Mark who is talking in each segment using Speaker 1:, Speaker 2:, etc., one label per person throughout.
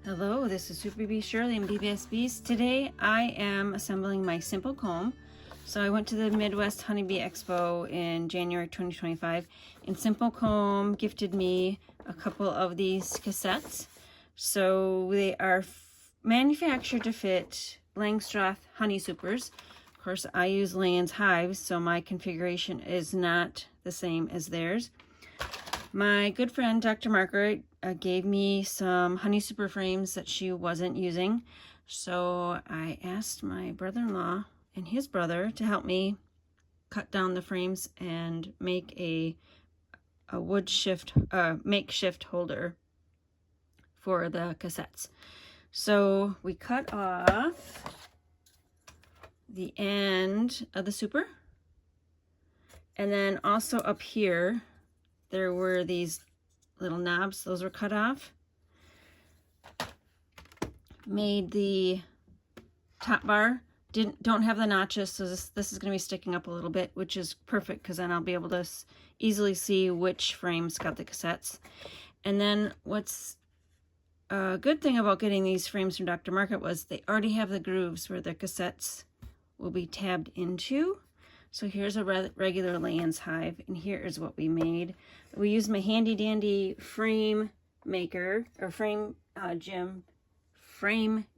Speaker 1: Hello, this is Super Bee Shirley and BBS Bees. Today I am assembling my Simplkomb. So I went to the Midwest Honeybee Expo in January 2025, and Simplkomb gifted me a couple of these cassettes. So they are manufactured to fit Langstroth honey supers. Of course, I use Layens Hive, so my configuration is not the same as theirs. My good friend Dr. Margaret gave me some honey super frames that she wasn't using, so I asked my brother-in-law and his brother to help me cut down the frames and make a makeshift holder for the cassettes. So we cut off the end of the super, and then also up here there were these little knobs. Those were cut off. Made the top bar. Don't have the notches, so this is going to be sticking up a little bit, which is perfect because then I'll be able to easily see which frames got the cassettes. And then what's a good thing about getting these frames from Dr. Market was they already have the grooves where the cassettes will be tabbed into. So here's a regular Layens Hive, and here is what we made. We used my handy dandy frame maker, or frame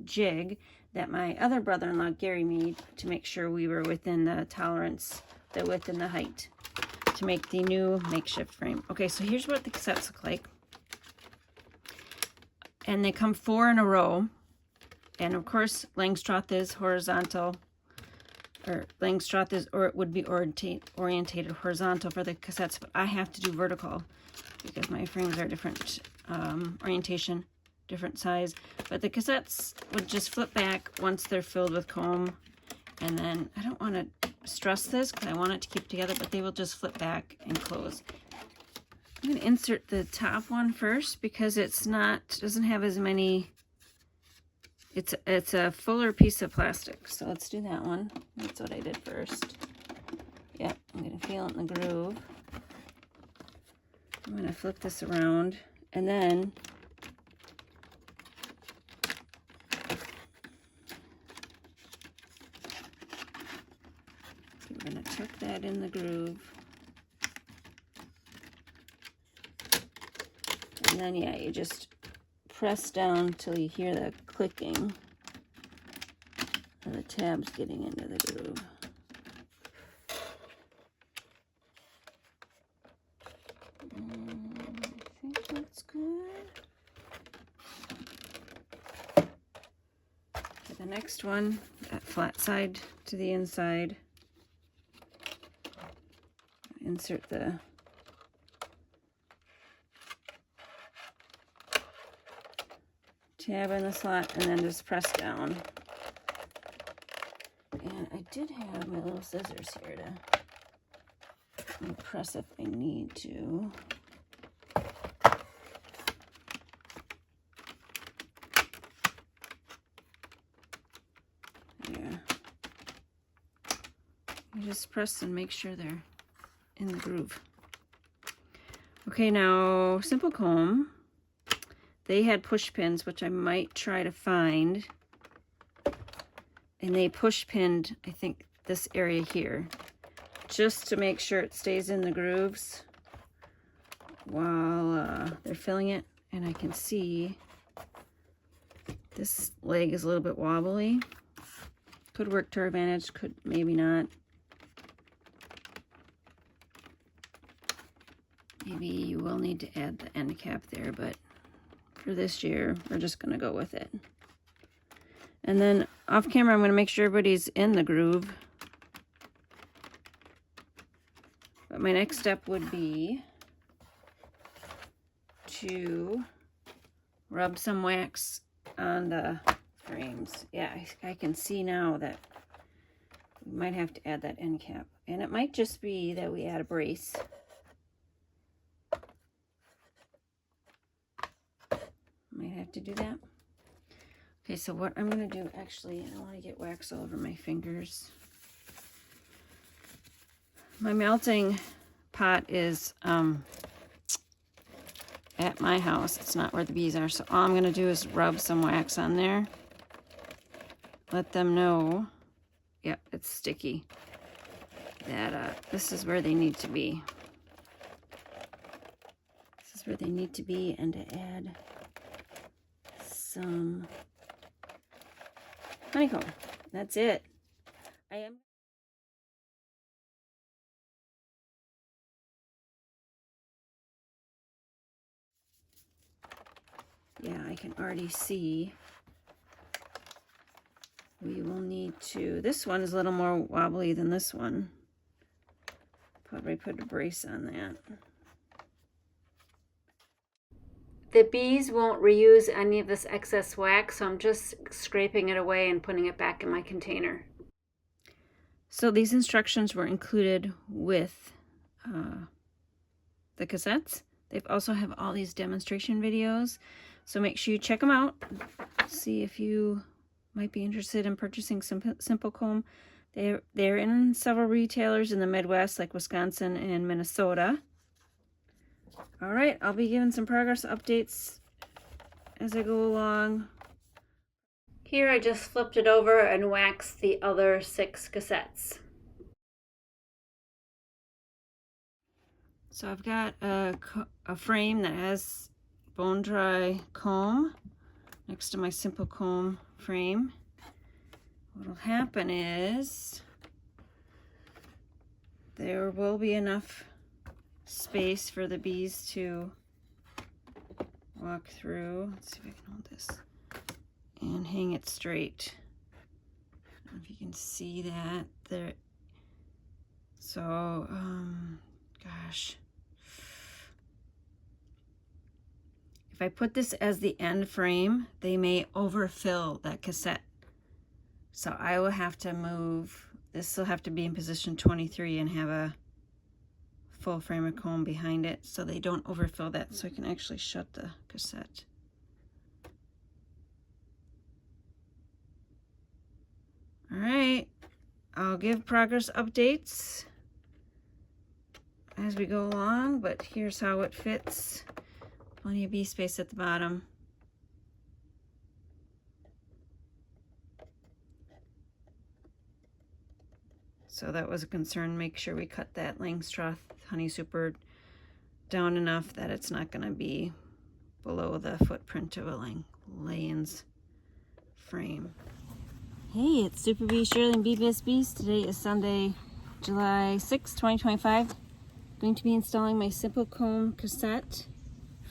Speaker 1: jig that my other brother-in-law Gary made to make sure we were within the tolerance, the width and the height, to make the new makeshift frame. Okay, so here's what the cassettes look like. And they come 4 in a row. And of course, Langstroth is horizontal. Or Langstroth is, or it would be orientated horizontal for the cassettes, but I have to do vertical because my frames are different orientation, different size. But the cassettes would just flip back once they're filled with comb, and then I don't want to stress this because I want it to keep together, but they will just flip back and close. I'm going to insert the top one first because doesn't have as many. It's a fuller piece of plastic, so let's do that one. That's what I did first. Yep, I'm going to feel it in the groove. I'm going to flip this around, and then I'm going to tuck that in the groove. And then, yeah, you just press down till you hear the clicking of the tabs getting into the groove. I think that's good. For the next one, that flat side to the inside, insert the tab in the slot and then just press down. And I did have my little scissors here to press if I need to. Yeah. You just press and make sure they're in the groove. Okay, now Simplkomb. They had push pins, which I might try to find. And they push pinned, I think, this area here, just to make sure it stays in the grooves while they're filling it. And I can see this leg is a little bit wobbly. Could work to our advantage, could maybe not. Maybe you will need to add the end cap there, but for this year, we're just going to go with it. And then off camera, I'm going to make sure everybody's in the groove. But my next step would be to rub some wax on the frames. Yeah, I can see now that we might have to add that end cap. And it might just be that we add a brace. Might have to do that. Okay, so what I'm going to do, actually, I don't want to get wax all over my fingers. My melting pot is at my house. It's not where the bees are. So all I'm going to do is rub some wax on there. Let them know, yep, it's sticky, that this is where they need to be. This is where they need to be, and to add some honeycomb. That's it. Yeah, I can already see we will need to, this one is a little more wobbly than this one. Probably put a brace on that. The bees won't reuse any of this excess wax, so I'm just scraping it away and putting it back in my container. So these instructions were included with the cassettes. They also have all these demonstration videos, so make sure you check them out. See if you might be interested in purchasing Simplkomb. They're in several retailers in the Midwest, like Wisconsin and Minnesota. All right, I'll be giving some progress updates as I go along. Here I just flipped it over and waxed the other 6 cassettes. So I've got a frame that has bone dry comb next to my Simplkomb frame. What'll happen is there will be enough space for the bees to walk through. Let's see if I can hold this and hang it straight. I don't know if you can see that there. So gosh, if I put this as the end frame, they may overfill that cassette. So I will have to move, this will have to be in position 23 and have a full frame of comb behind it so they don't overfill that, so I can actually shut the cassette. All right, I'll give progress updates as we go along, but here's how it fits. Plenty of bee space at the bottom. So that was a concern. Make sure we cut that Langstroth honey super down enough that it's not going to be below the footprint of a Layens frame. Hey, it's Super Bee Shirley and Bee Best Bees. Today is Sunday, July 6, 2025. I'm going to be installing my Simplkomb cassette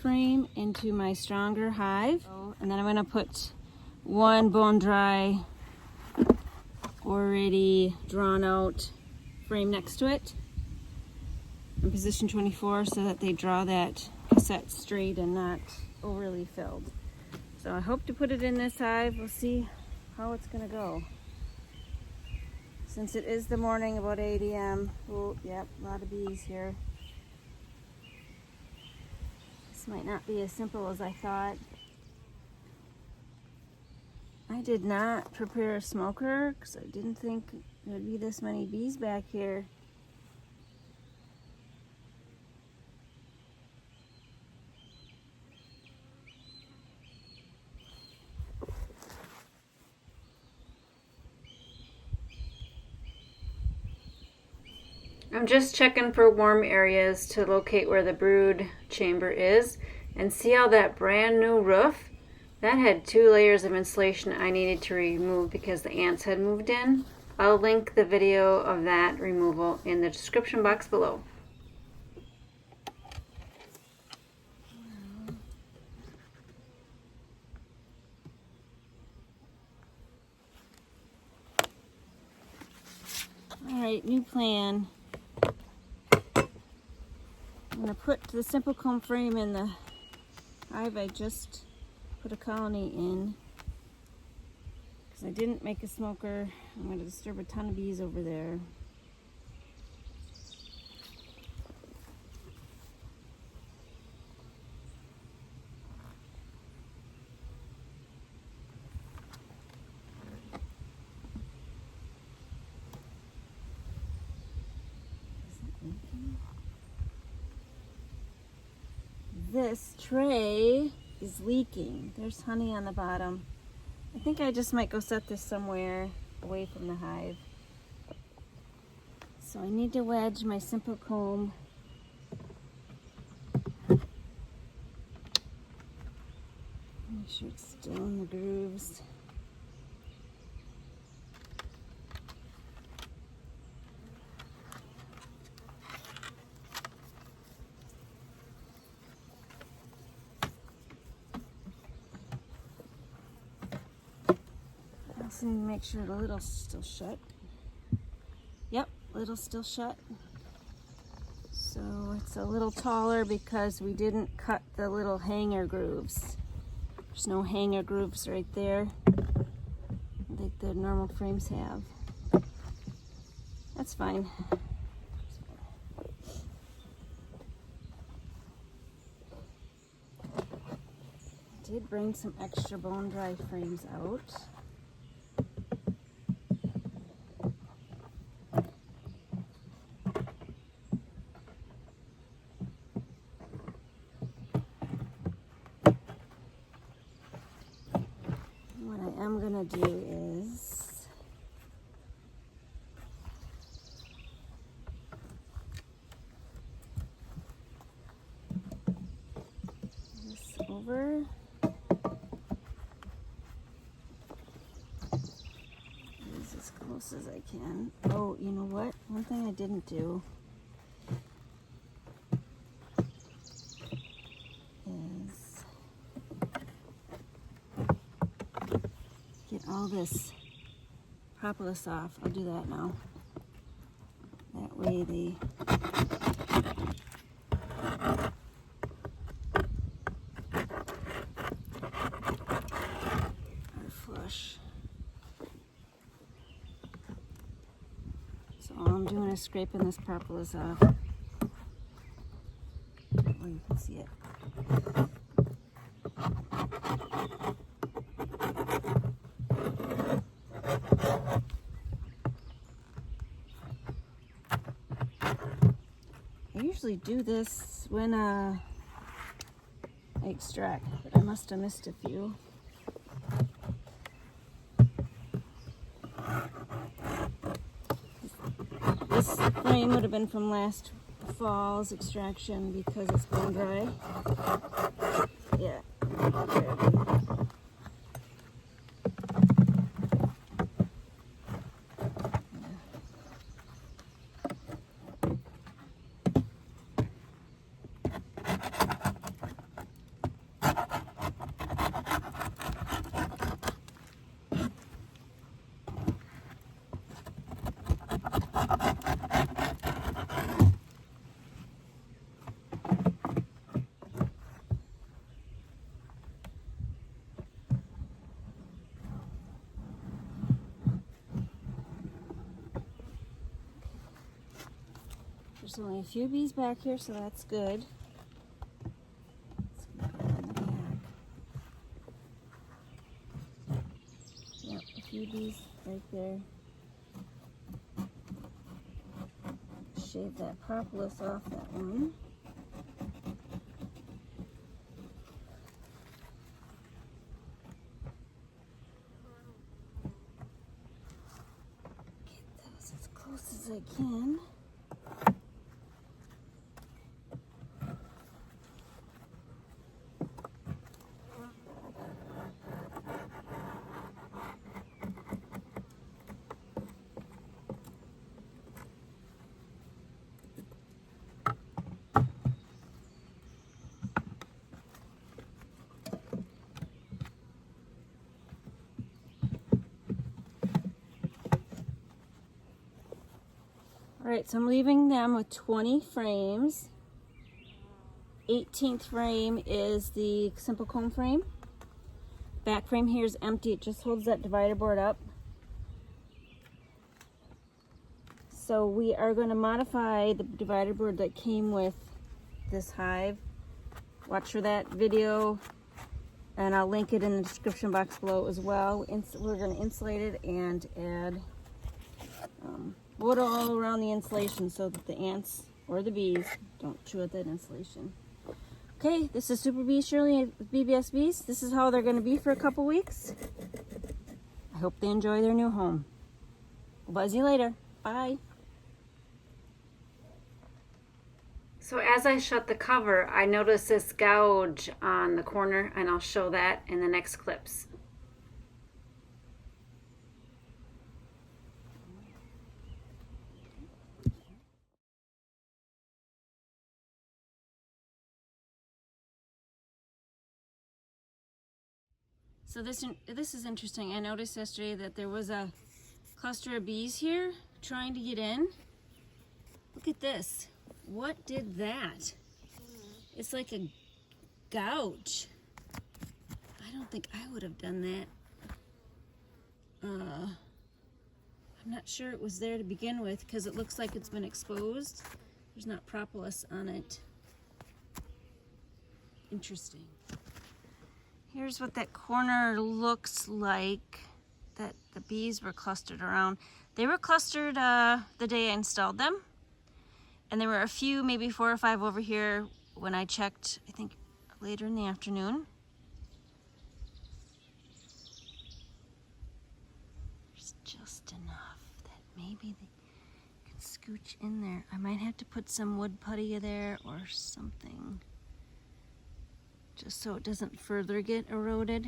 Speaker 1: frame into my stronger Hive. And then I'm going to put one bone dry, already drawn out frame next to it in position 24 so that they draw that cassette straight and not overly filled. So I hope to put it in this hive. We'll see how it's gonna go. Since it is the morning, about 8 a.m. Oh, yep, a lot of bees here. This might not be as simple as I thought. I did not prepare a smoker because I didn't think there'd be this many bees back here. I'm just checking for warm areas to locate where the brood chamber is, and see how that brand new roof, that had 2 layers of insulation I needed to remove because the ants had moved in. I'll link the video of that removal in the description box below. Alright, new plan. I'm going to put the Simplkomb frame in the hive I just put a colony in. Because I didn't make a smoker. I'm going to disturb a ton of bees over there. this tray is leaking. There's honey on the bottom. I think I just might go set this somewhere away from the hive. So I need to wedge my Simplkomb. Make sure it's still in the grooves. I also need to make sure the lid's still shut. Yep, lid's still shut. So it's a little taller because we didn't cut the little hanger grooves. There's no hanger grooves right there like the normal frames have. That's fine. I did bring some extra bone dry frames out. What I am gonna do is this over. Use as close as I can. Oh, you know what? One thing I didn't do is get all this propolis off. I'll do that now. That way they are flush. So all I'm doing is scraping this propolis off. That way you can see it. I usually do this when I extract, but I must have missed a few. This frame would have been from last fall's extraction because it's bone dry. Yeah. There's only a few bees back here, so that's good. Let's go in the back. Yep, a few bees right there. Shave that propolis off that one. Get those as close as I can. Alright, so I'm leaving them with 20 frames. 18th frame is the Simplkomb frame. Back frame here is empty, it just holds that divider board up. So we are going to modify the divider board that came with this hive. Watch for that video, and I'll link it in the description box below as well. We're going to insulate it and add wood all around the insulation so that the ants or the bees don't chew at that insulation. Okay, this is Super Bee Shirley with BBS Bees. This is how they're going to be for a couple weeks. I hope they enjoy their new home. We'll buzz you later. Bye. So as I shut the cover, I noticed this gouge on the corner, and I'll show that in the next clips. So this is interesting. I noticed yesterday that there was a cluster of bees here trying to get in. Look at this. What did that? It's like a gouge. I don't think I would have done that. I'm not sure it was there to begin with because it looks like it's been exposed. There's not propolis on it. Interesting. Here's what that corner looks like that the bees were clustered around. They were clustered the day I installed them. And there were a few, maybe 4 or 5 over here when I checked, I think later in the afternoon. There's just enough that maybe they could scooch in there. I might have to put some wood putty there or something, just so it doesn't further get eroded.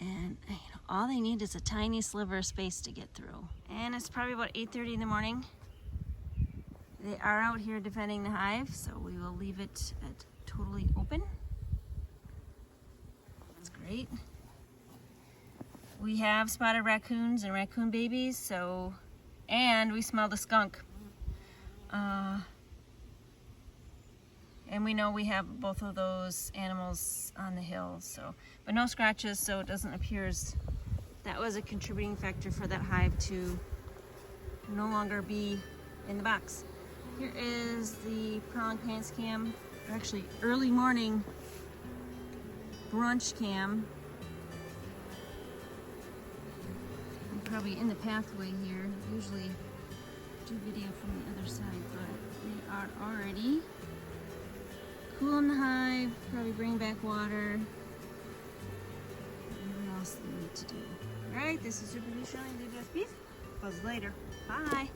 Speaker 1: And you know, all they need is a tiny sliver of space to get through. And it's probably about 8:30 in the morning. They are out here defending the hive, so we will leave it at totally open. That's great. We have spotted raccoons and raccoon babies, so, and we smell the skunk. And we know we have both of those animals on the hill, so, but no scratches, so it doesn't appear as that was a contributing factor for that hive to no longer be in the box. Here is the prowling pants cam, or actually early morning brunch cam. I'm probably in the pathway here. Usually do video from the other side, but they are already cool in the hive, probably bring back water. What else do we need to do? Alright, this is Super Bee Shirley, BBS Bees. Buzz later. Bye.